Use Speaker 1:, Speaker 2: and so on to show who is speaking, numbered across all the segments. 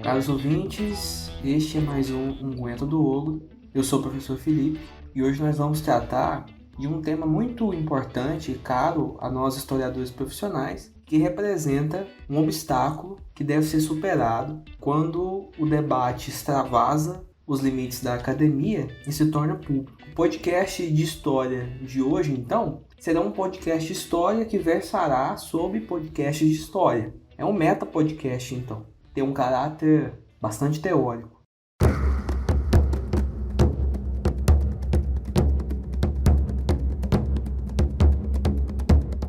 Speaker 1: Caros ouvintes, este é mais um Unguento do Ogro. Eu sou o professor Felipe e hoje nós vamos tratar de um tema muito importante e caro a nós historiadores profissionais, que representa um obstáculo que deve ser superado quando o debate extravasa os limites da academia e se torna público. O podcast de história de hoje, então, será um podcast de história que versará sobre podcasts de história. É um meta-podcast, então. Tem um caráter bastante teórico.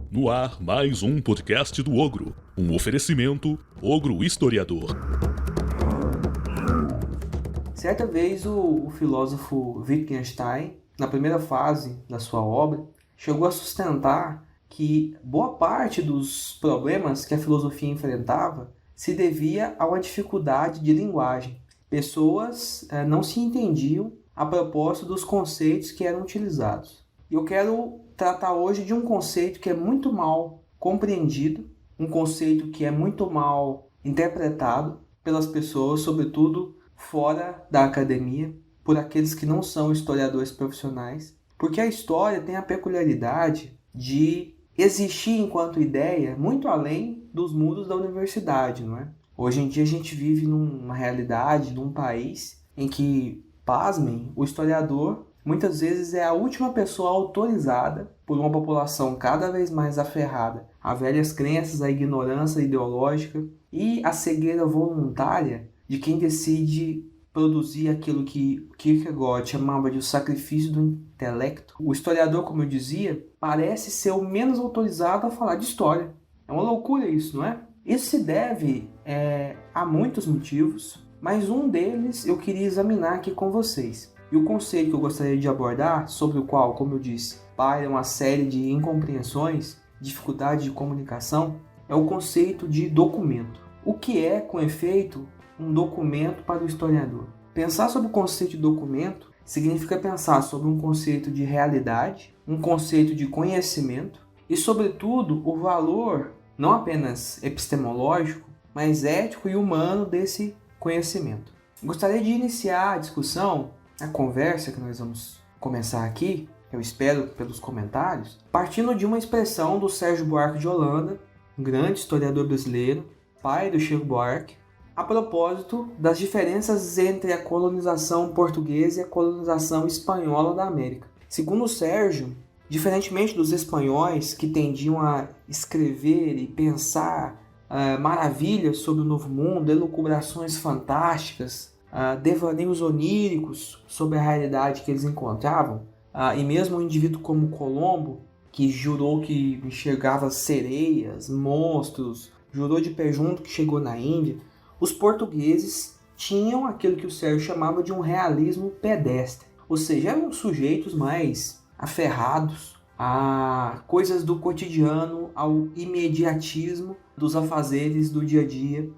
Speaker 2: No ar, mais um podcast do Ogro. Um oferecimento Ogro Historiador.
Speaker 1: Certa vez, o filósofo Wittgenstein, na primeira fase da sua obra, chegou a sustentar que boa parte dos problemas que a filosofia enfrentava se devia a uma dificuldade de linguagem. Pessoas não se entendiam a propósito dos conceitos que eram utilizados. Eu quero tratar hoje de um conceito que é muito mal compreendido, um conceito que é muito mal interpretado pelas pessoas, sobretudo fora da academia, por aqueles que não são historiadores profissionais, porque a história tem a peculiaridade de existir enquanto ideia muito além dos muros da universidade, não é? Hoje em dia a gente vive numa realidade, num país em que, pasmem, o historiador muitas vezes é a última pessoa autorizada por uma população cada vez mais aferrada a velhas crenças, a ignorância ideológica e a cegueira voluntária de quem decide produzir aquilo que Kierkegaard chamava de o sacrifício do intelecto. O historiador, como eu dizia, parece ser o menos autorizado a falar de história. É uma loucura isso, não é? Isso se deve a muitos motivos, mas um deles eu queria examinar aqui com vocês. E o conceito que eu gostaria de abordar, sobre o qual, como eu disse, paira uma série de incompreensões, dificuldade de comunicação, é o conceito de documento. O que é, com efeito, um documento para o historiador? Pensar sobre o conceito de documento significa pensar sobre um conceito de realidade, um conceito de conhecimento e, sobretudo, o valor não apenas epistemológico, mas ético e humano desse conhecimento. Gostaria de iniciar a discussão, a conversa que nós vamos começar aqui, eu espero pelos comentários, partindo de uma expressão do Sérgio Buarque de Holanda, um grande historiador brasileiro, pai do Chico Buarque, a propósito das diferenças entre a colonização portuguesa e a colonização espanhola da América. Segundo o Sérgio, diferentemente dos espanhóis que tendiam a escrever e pensar maravilhas sobre o Novo Mundo, elucubrações fantásticas, devaneios oníricos sobre a realidade que eles encontravam, e mesmo um indivíduo como Colombo, que jurou que enxergava sereias, monstros, jurou de pé junto que chegou na Índia, os portugueses tinham aquilo que o Sérgio chamava de um realismo pedestre, ou seja, eram sujeitos mais aferrados a coisas do cotidiano, ao imediatismo dos afazeres do dia a dia,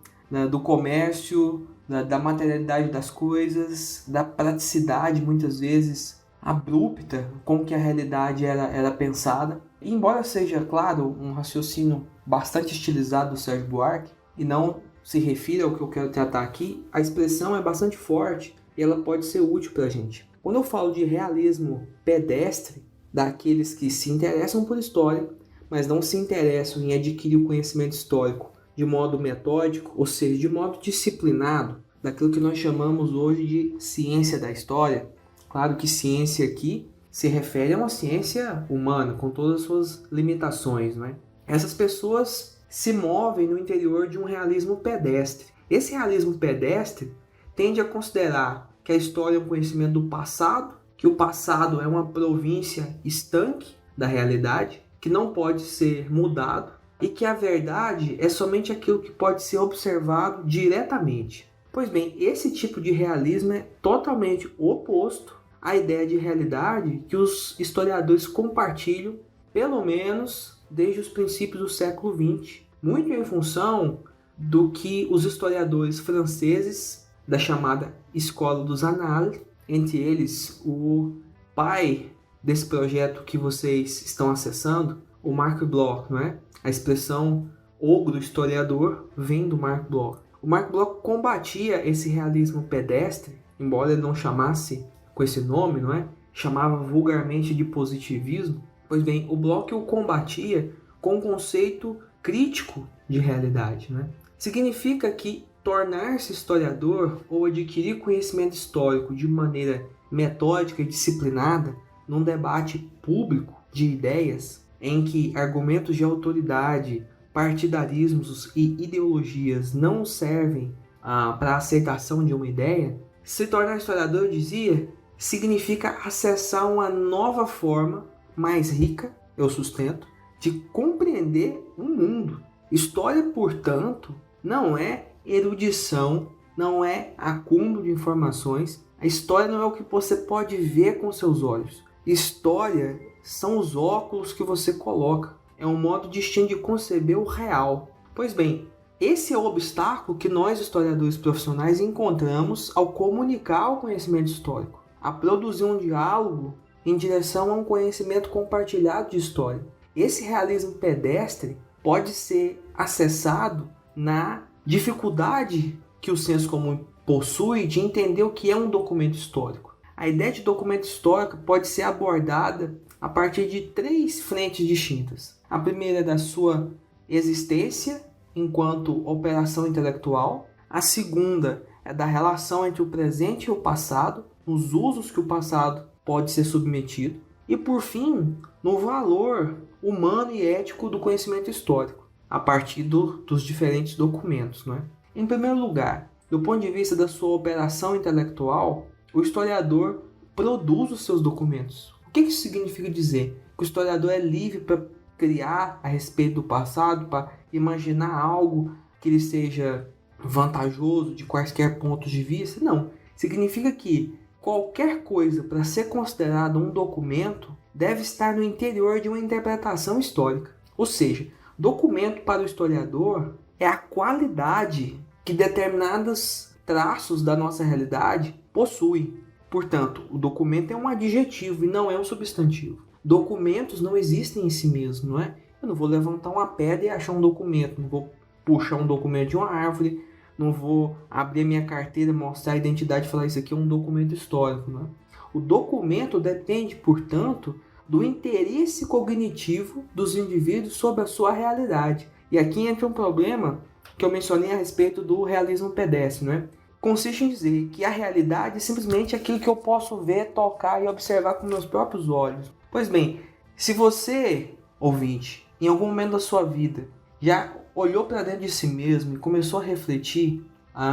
Speaker 1: do comércio, da materialidade das coisas, da praticidade muitas vezes abrupta com que a realidade era pensada. E embora seja, claro, um raciocínio bastante estilizado do Sérgio Buarque e não se refira ao que eu quero tratar aqui, a expressão é bastante forte e ela pode ser útil para a gente. Quando eu falo de realismo pedestre, daqueles que se interessam por história, mas não se interessam em adquirir o conhecimento histórico de modo metódico, ou seja, de modo disciplinado, daquilo que nós chamamos hoje de ciência da história. Claro que ciência aqui se refere a uma ciência humana, com todas as suas limitações, não é? Essas pessoas se movem no interior de um realismo pedestre. Esse realismo pedestre tende a considerar que a história é um conhecimento do passado, que o passado é uma província estanque da realidade, que não pode ser mudado e que a verdade é somente aquilo que pode ser observado diretamente. Pois bem, esse tipo de realismo é totalmente oposto à ideia de realidade que os historiadores compartilham, pelo menos desde os princípios do século XX, muito em função do que os historiadores franceses da chamada Escola dos Annales, entre eles o pai desse projeto que vocês estão acessando, o Mark Bloch, não é? A expressão ogro historiador vem do Mark Bloch. O Mark Bloch combatia esse realismo pedestre, embora ele não chamasse com esse nome, não é? Chamava vulgarmente de positivismo. Pois bem, o Bloch o combatia com um conceito crítico de realidade, não é? Significa que tornar-se historiador ou adquirir conhecimento histórico de maneira metódica e disciplinada num debate público de ideias em que argumentos de autoridade, partidarismos e ideologias não servem para a aceitação de uma ideia, se tornar historiador, eu dizia, significa acessar uma nova forma mais rica, eu sustento, de compreender o mundo. História, portanto, não é erudição, não é acúmulo de informações. A história não é o que você pode ver com seus olhos. História são os óculos que você coloca. É um modo distinto de conceber o real. Pois bem, esse é o obstáculo que nós, historiadores profissionais, encontramos ao comunicar o conhecimento histórico, a produzir um diálogo em direção a um conhecimento compartilhado de história. Esse realismo pedestre pode ser acessado na dificuldade que o senso comum possui de entender o que é um documento histórico. A ideia de documento histórico pode ser abordada a partir de 3 frentes distintas. A primeira é da sua existência enquanto operação intelectual. A segunda é da relação entre o presente e o passado, nos usos que o passado pode ser submetido. E, por fim, no valor humano e ético do conhecimento histórico, a partir dos diferentes documentos, não é? Em primeiro lugar, do ponto de vista da sua operação intelectual, o historiador produz os seus documentos. O que isso significa dizer? Que o historiador é livre para criar a respeito do passado, para imaginar algo que lhe seja vantajoso de quaisquer pontos de vista? Não. Significa que qualquer coisa para ser considerada um documento deve estar no interior de uma interpretação histórica. Ou seja, documento para o historiador é a qualidade que determinados traços da nossa realidade possuem. Portanto, o documento é um adjetivo e não é um substantivo. Documentos não existem em si mesmos, não é? Eu não vou levantar uma pedra e achar um documento, não vou puxar um documento de uma árvore, não vou abrir a minha carteira, mostrar a identidade e falar isso aqui é um documento histórico, não é? O documento depende, portanto, do interesse cognitivo dos indivíduos sobre a sua realidade. E aqui entra um problema que eu mencionei a respeito do realismo pedestre, não é? Consiste em dizer que a realidade é simplesmente aquilo que eu posso ver, tocar e observar com meus próprios olhos. Pois bem, se você, ouvinte, em algum momento da sua vida, já olhou para dentro de si mesmo e começou a refletir,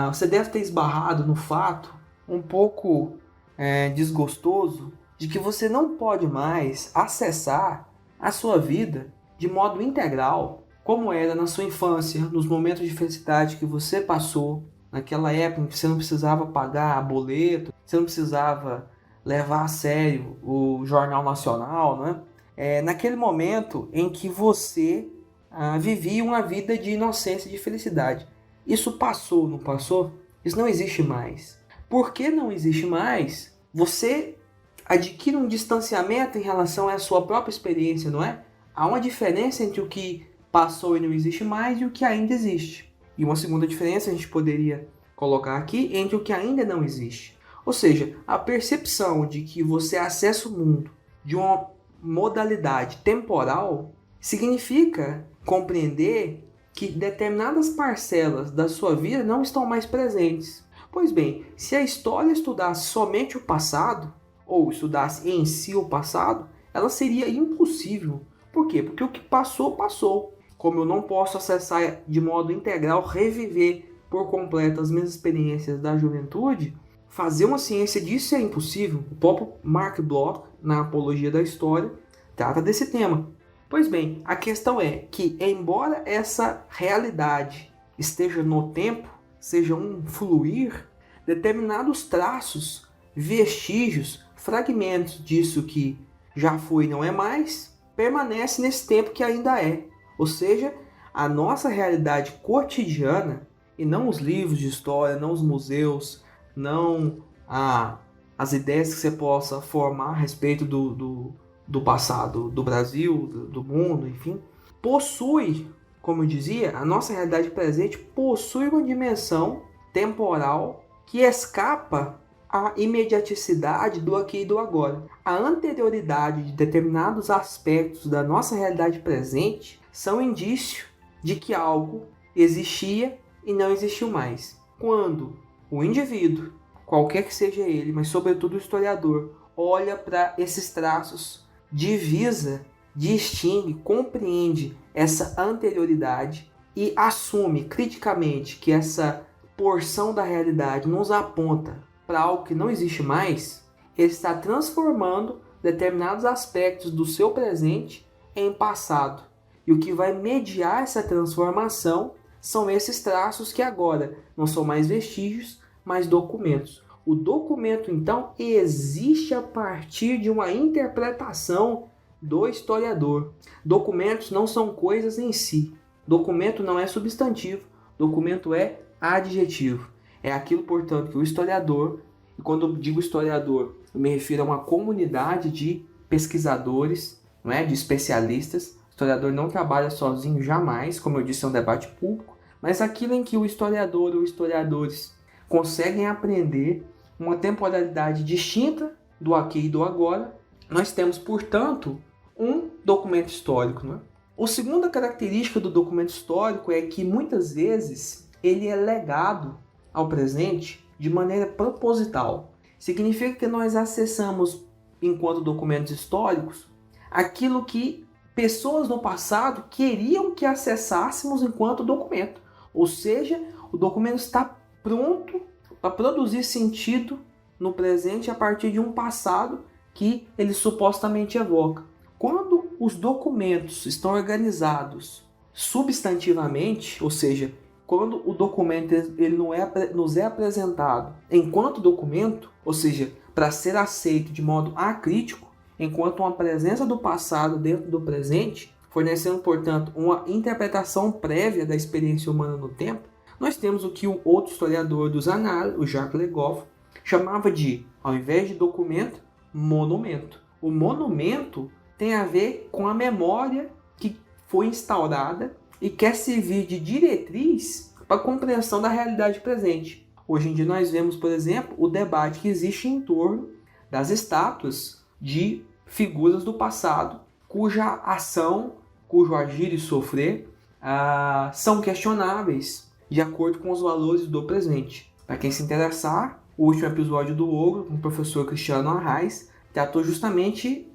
Speaker 1: você deve ter esbarrado no fato um pouco desgostoso de que você não pode mais acessar a sua vida de modo integral, como era na sua infância, nos momentos de felicidade que você passou, naquela época em que você não precisava pagar boleto, você não precisava levar a sério o Jornal Nacional, não é? Naquele momento em que você vivia uma vida de inocência e de felicidade. Isso passou, não passou? Isso não existe mais. Por que não existe mais? Você adquire um distanciamento em relação à sua própria experiência, não é? Há uma diferença entre o que passou e não existe mais e o que ainda existe. E uma segunda diferença a gente poderia colocar aqui entre o que ainda não existe. Ou seja, a percepção de que você acessa o mundo de uma modalidade temporal significa compreender que determinadas parcelas da sua vida não estão mais presentes. Pois bem, se a história estudasse somente o passado, ou estudasse em si o passado, ela seria impossível. Por quê? Porque o que passou, passou. Como eu não posso acessar de modo integral, reviver por completo as minhas experiências da juventude, fazer uma ciência disso é impossível. O próprio Mark Bloch, na Apologia da História, trata desse tema. Pois bem, a questão é que, embora essa realidade esteja no tempo, seja um fluir, determinados traços, vestígios, fragmentos disso que já foi e não é mais, permanece nesse tempo que ainda é. Ou seja, a nossa realidade cotidiana, e não os livros de história, não os museus, não as ideias que você possa formar a respeito do do passado do Brasil, do mundo, enfim, possui, como eu dizia, a nossa realidade presente possui uma dimensão temporal que escapa à imediaticidade do aqui e do agora. A anterioridade de determinados aspectos da nossa realidade presente são indício de que algo existia e não existiu mais. Quando o indivíduo, qualquer que seja ele, mas sobretudo o historiador, olha para esses traços, divisa, distingue, compreende essa anterioridade e assume criticamente que essa porção da realidade nos aponta para algo que não existe mais, ele está transformando determinados aspectos do seu presente em passado. E o que vai mediar essa transformação são esses traços que agora não são mais vestígios, mas documentos. O documento, então, existe a partir de uma interpretação do historiador. Documentos não são coisas em si. Documento não é substantivo, documento é adjetivo. É aquilo, portanto, que o historiador, e quando eu digo historiador, eu me refiro a uma comunidade de pesquisadores, não é? De especialistas. O historiador não trabalha sozinho jamais, como eu disse, é um debate público, mas aquilo em que o historiador ou historiadores conseguem aprender uma temporalidade distinta do aqui e do agora, nós temos, portanto, um documento histórico. Não é? A segunda característica do documento histórico é que, muitas vezes, ele é legado ao presente de maneira proposital. Significa que nós acessamos, enquanto documentos históricos, aquilo que pessoas no passado queriam que acessássemos enquanto documento. Ou seja, o documento está pronto para produzir sentido no presente a partir de um passado que ele supostamente evoca. Quando os documentos estão organizados substantivamente, ou seja, quando o documento ele nos é apresentado enquanto documento, ou seja, para ser aceito de modo acrítico, enquanto uma presença do passado dentro do presente, fornecendo, portanto, uma interpretação prévia da experiência humana no tempo, nós temos o que o outro historiador dos análises, o Jacques Le Goff, chamava de, ao invés de documento, monumento. O monumento tem a ver com a memória que foi instaurada e quer servir de diretriz para a compreensão da realidade presente. Hoje em dia nós vemos, por exemplo, o debate que existe em torno das estátuas de figuras do passado, cuja ação, cujo agir e sofrer são questionáveis de acordo com os valores do presente. Para quem se interessar, o último episódio do Ogro, com o professor Cristiano Arraes, tratou justamente,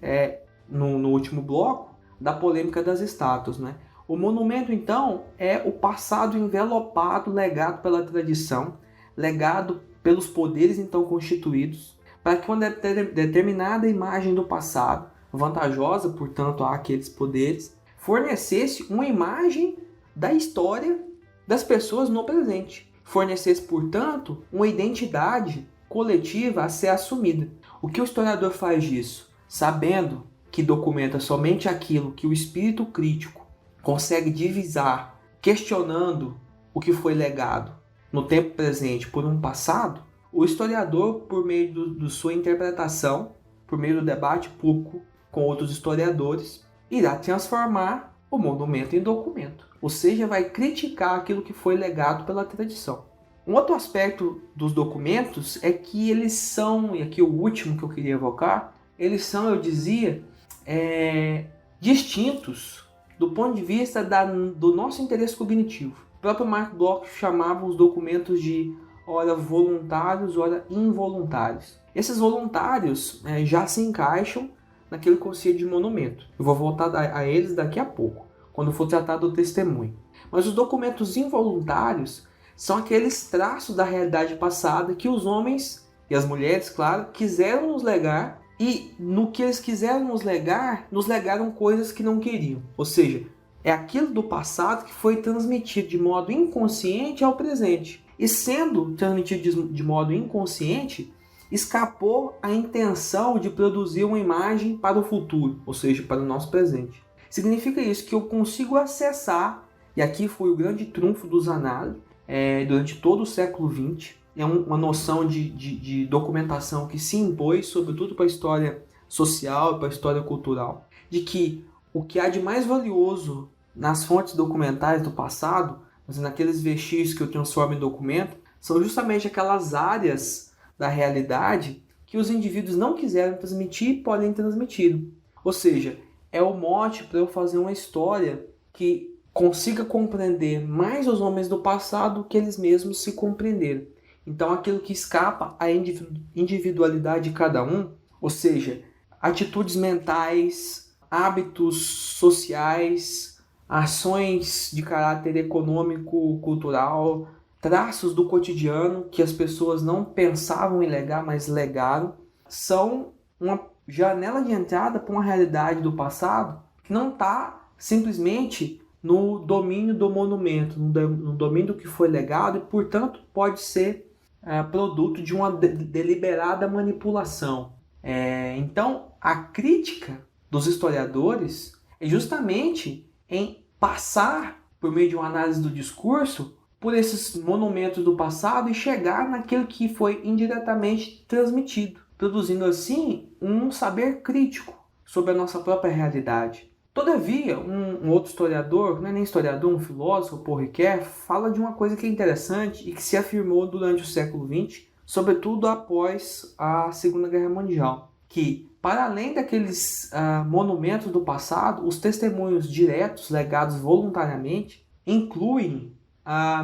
Speaker 1: no último bloco, da polêmica das estátuas. Né? O monumento, então, é o passado envelopado, legado pela tradição, legado pelos poderes então constituídos, para que uma determinada imagem do passado, vantajosa, portanto, àqueles poderes, fornecesse uma imagem da história das pessoas no presente. Fornecesse, portanto, uma identidade coletiva a ser assumida. O que o historiador faz disso? Sabendo que documenta somente aquilo que o espírito crítico consegue divisar, questionando o que foi legado no tempo presente por um passado, o historiador, por meio de sua interpretação, por meio do debate público com outros historiadores, irá transformar o monumento em documento. Ou seja, vai criticar aquilo que foi legado pela tradição. Um outro aspecto dos documentos é que eles são, e aqui o último que eu queria evocar, eles são, eu dizia, distintos do ponto de vista do nosso interesse cognitivo. O próprio Mark Bloch chamava os documentos de ora voluntários, ora involuntários. Esses voluntários já se encaixam naquele conceito de monumento. Eu vou voltar a eles daqui a pouco, quando for tratar do testemunho. Mas os documentos involuntários são aqueles traços da realidade passada que os homens e as mulheres, claro, quiseram nos legar, e no que eles quiseram nos legaram coisas que não queriam. Ou seja, é aquilo do passado que foi transmitido de modo inconsciente ao presente. E sendo transmitido de modo inconsciente, escapou a intenção de produzir uma imagem para o futuro, ou seja, para o nosso presente. Significa isso que eu consigo acessar, e aqui foi o grande trunfo dos análises, durante todo o século XX, é uma noção de documentação que se impôs, sobretudo para a história social e para a história cultural, de que o que há de mais valioso nas fontes documentais do passado, naqueles vestígios que eu transformo em documento, são justamente aquelas áreas da realidade que os indivíduos não quiseram transmitir e podem transmitir. Ou seja, é o mote para eu fazer uma história que consiga compreender mais os homens do passado que eles mesmos se compreenderam. Então, aquilo que escapa à individualidade de cada um, ou seja, atitudes mentais, hábitos sociais, ações de caráter econômico, cultural, traços do cotidiano que as pessoas não pensavam em legar, mas legaram, são uma janela de entrada para uma realidade do passado que não está simplesmente no domínio do monumento, no domínio do que foi legado e, portanto, pode ser produto de uma deliberada manipulação. Então, a crítica dos historiadores é justamente em passar, por meio de uma análise do discurso, por esses monumentos do passado e chegar naquilo que foi indiretamente transmitido, produzindo assim um saber crítico sobre a nossa própria realidade. Todavia, um outro historiador, não é nem historiador, um filósofo, Paul Ricoeur, fala de uma coisa que é interessante e que se afirmou durante o século XX, sobretudo após a Segunda Guerra Mundial, que, para além daqueles monumentos do passado, os testemunhos diretos, legados voluntariamente, incluem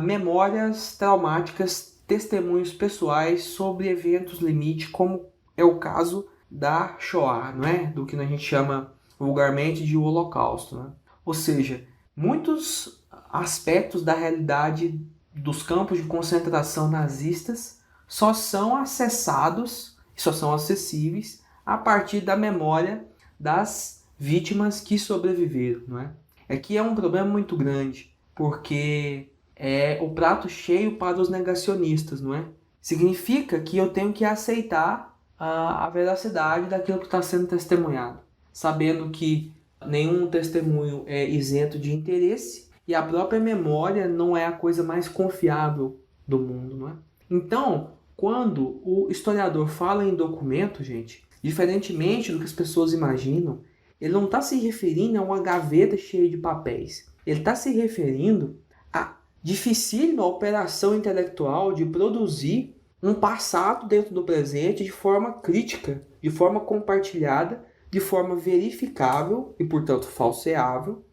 Speaker 1: memórias traumáticas, testemunhos pessoais sobre eventos limite, como é o caso da Shoah, não é? Do que a gente chama vulgarmente de Holocausto, né? Ou seja, muitos aspectos da realidade dos campos de concentração nazistas só são acessados, só são acessíveis a partir da memória das vítimas que sobreviveram, não é? Aqui é um problema muito grande, porque é o prato cheio para os negacionistas, não é? Significa que eu tenho que aceitar a veracidade daquilo que está sendo testemunhado, sabendo que nenhum testemunho é isento de interesse e a própria memória não é a coisa mais confiável do mundo, não é? Então, quando o historiador fala em documento, gente, diferentemente do que as pessoas imaginam, ele não está se referindo a uma gaveta cheia de papéis. Ele está se referindo à dificílima operação intelectual de produzir um passado dentro do presente de forma crítica, de forma compartilhada, de forma verificável e, portanto, falseável,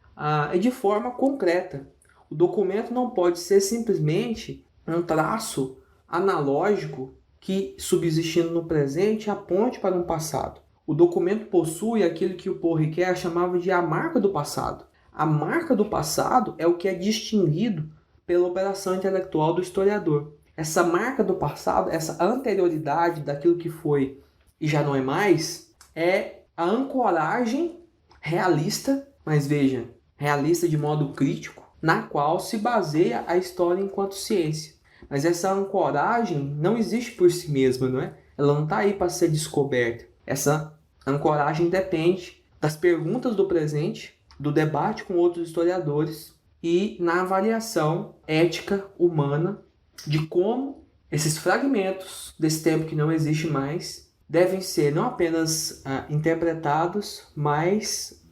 Speaker 1: e de forma concreta. O documento não pode ser simplesmente um traço analógico que, subsistindo no presente, aponte para um passado. O documento possui aquilo que o Paul Ricoeur chamava de a marca do passado. A marca do passado é o que é distinguido pela operação intelectual do historiador. Essa marca do passado, essa anterioridade daquilo que foi e já não é mais, é a ancoragem realista, mas veja, realista de modo crítico, na qual se baseia a história enquanto ciência. Mas essa ancoragem não existe por si mesma, não é? Ela não está aí para ser descoberta. Essa ancoragem depende das perguntas do presente, do debate com outros historiadores e na avaliação ética humana de como esses fragmentos desse tempo que não existe mais devem ser não apenas interpretados, mas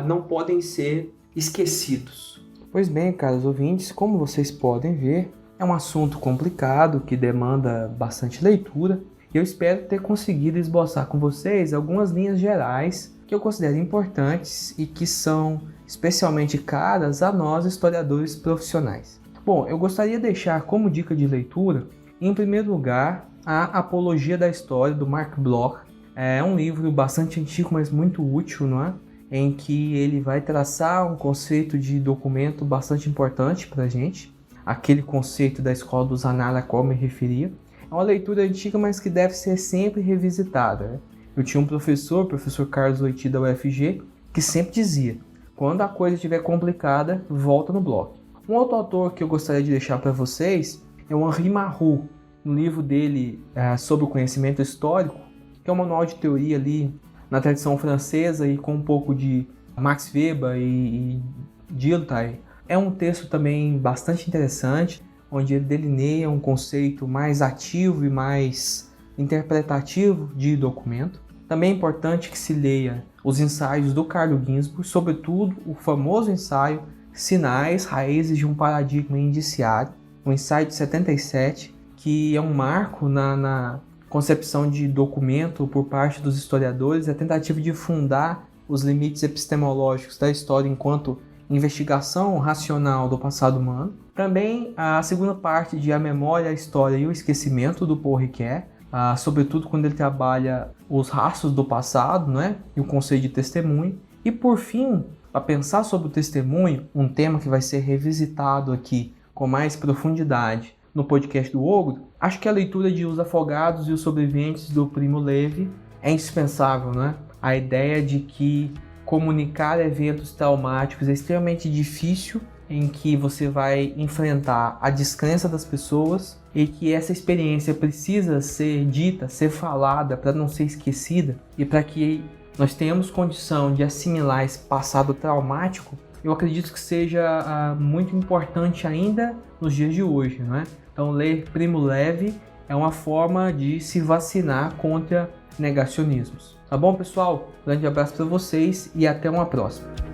Speaker 1: não podem ser esquecidos. Pois bem, caros ouvintes, como vocês podem ver, é um assunto complicado que demanda bastante leitura e eu espero ter conseguido esboçar com vocês algumas linhas gerais que eu considero importantes e que são especialmente caras a nós historiadores profissionais. Bom, eu gostaria de deixar como dica de leitura, em primeiro lugar, a Apologia da História, do Mark Bloch. É um livro bastante antigo, mas muito útil, não é? Em que ele vai traçar um conceito de documento bastante importante para a gente, aquele conceito da escola dos Zanara a qual me referia. É uma leitura antiga, mas que deve ser sempre revisitada, né? Eu tinha um professor, o professor Carlos Oiti da UFG, que sempre dizia: quando a coisa estiver complicada, volta no bloco. Um outro autor que eu gostaria de deixar para vocês é o Henri Marroux, no livro dele sobre o conhecimento histórico, que é um manual de teoria ali na tradição francesa e com um pouco de Max Weber e Dilthey. É um texto também bastante interessante, onde ele delineia um conceito mais ativo e mais interpretativo de documento. Também é importante que se leia os ensaios do Carlo Ginzburg, sobretudo o famoso ensaio Sinais, Raízes de um Paradigma Indiciário, um ensaio de 77, que é um marco na concepção de documento por parte dos historiadores, a tentativa de fundar os limites epistemológicos da história enquanto investigação racional do passado humano. Também a segunda parte de A Memória, a História e o Esquecimento do Paul Ricoeur, sobretudo quando ele trabalha os rastros do passado, né, e o conceito de testemunho. E por fim, para pensar sobre o testemunho, um tema que vai ser revisitado aqui com mais profundidade no podcast do Ogro, acho que a leitura de Os Afogados e os Sobreviventes do Primo Levi é indispensável, né? A ideia de que comunicar eventos traumáticos é extremamente difícil, em que você vai enfrentar a descrença das pessoas e que essa experiência precisa ser dita, ser falada para não ser esquecida e para que nós tenhamos condição de assimilar esse passado traumático. Eu acredito que seja muito importante ainda nos dias de hoje, não é? Então, ler Primo Levi é uma forma de se vacinar contra negacionismos. Tá bom, pessoal? Grande abraço para vocês e até uma próxima.